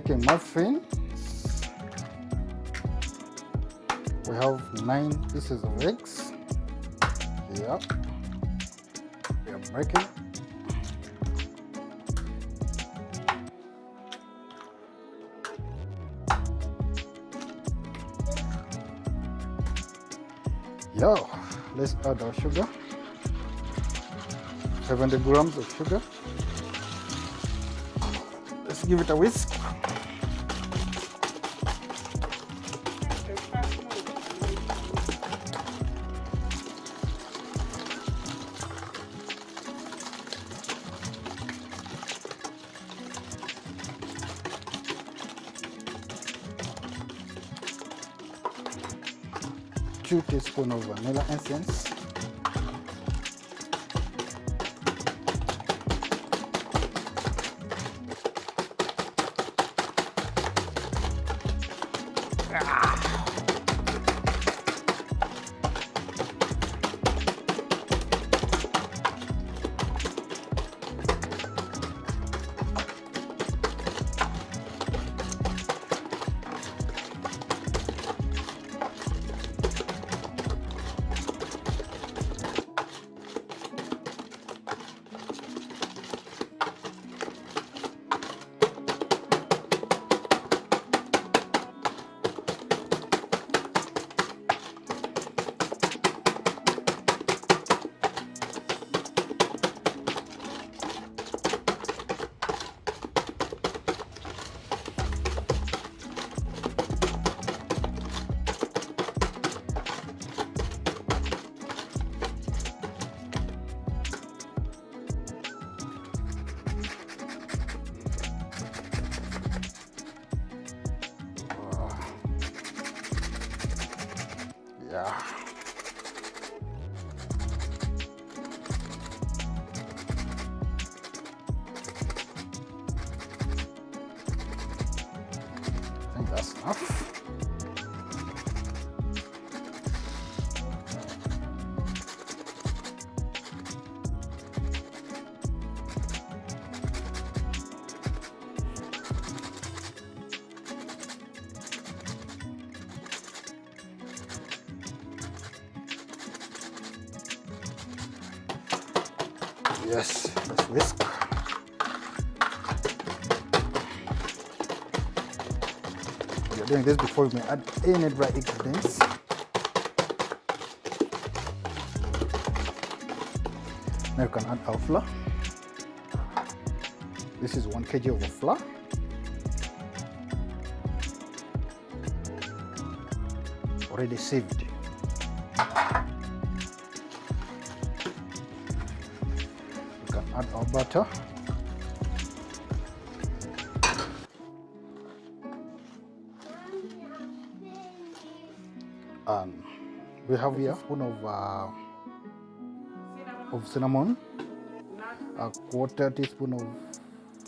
making muffin. We have 9 pieces of eggs. Yep. We are breaking. Yo, let's add our sugar. 70 grams of sugar. Let's give it a whisk. Two teaspoons of vanilla essence. Yeah. I think that's enough. Yes, let's whisk. You're doing this before you may add any dry ingredients. Now you can add our flour. This is 1 kg of flour. Already sieved. Add our butter. And we have here a spoon of cinnamon, a 1/4 teaspoon of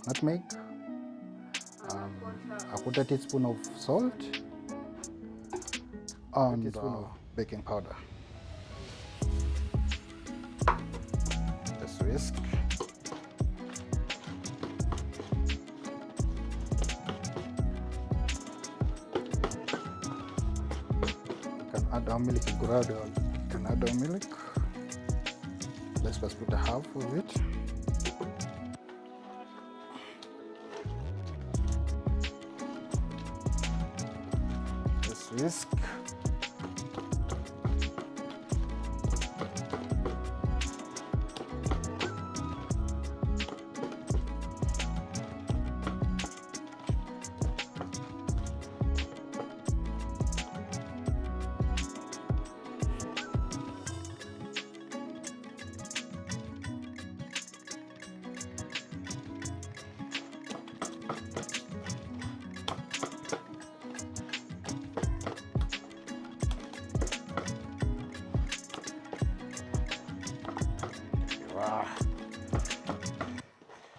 nutmeg, a 1/4 teaspoon of salt, and a teaspoon of baking powder. Let's whisk. Add our milk gradually. You can add our milk. Let's first put a half of it. Let's whisk.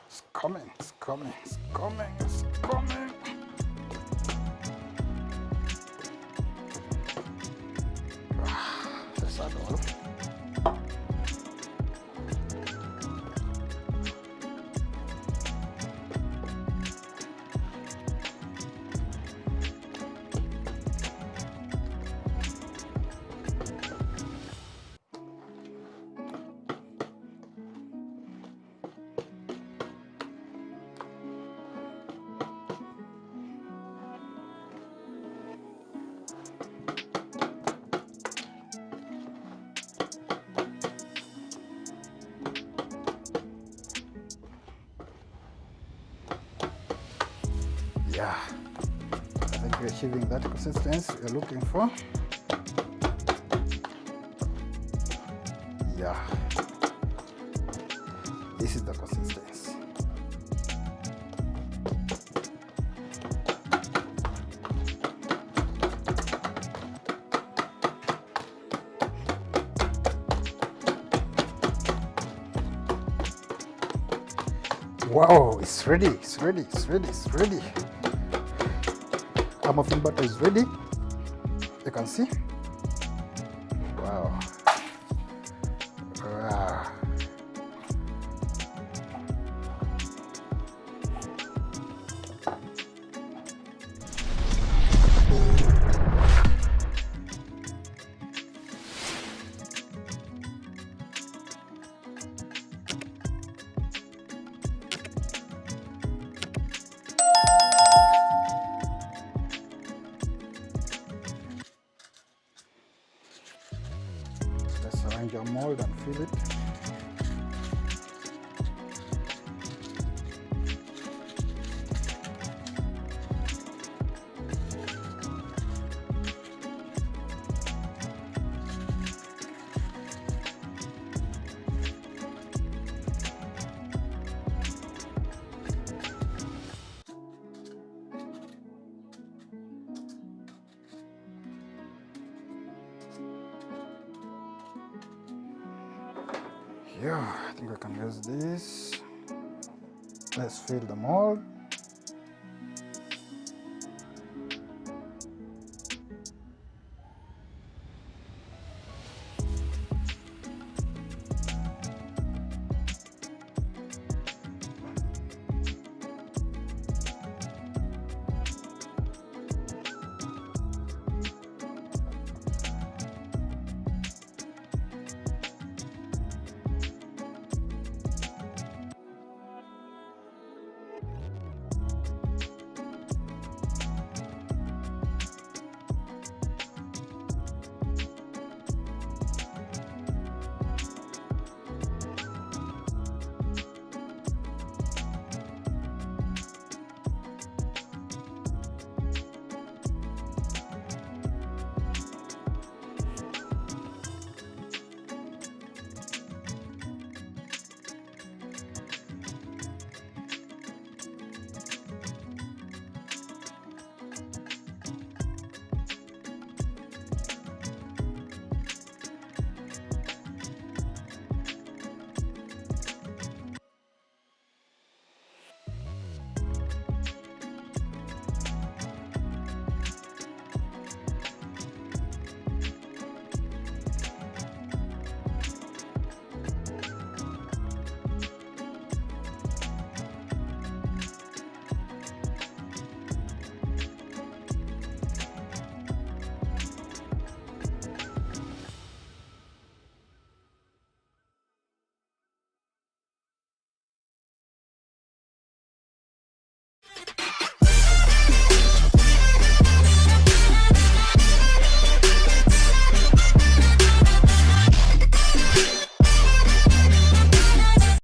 It's coming, it's coming, it's coming, it's coming. That's all. Yeah, I think we're achieving that consistency we're looking for. Yeah, this is the consistency. Wow, it's ready, it's ready, it's ready, it's ready. Our muffin butter is ready. You can see. Wow. Wow. Let's arrange our mold and fill it. Yeah, I think I can use this. Let's fill the mold.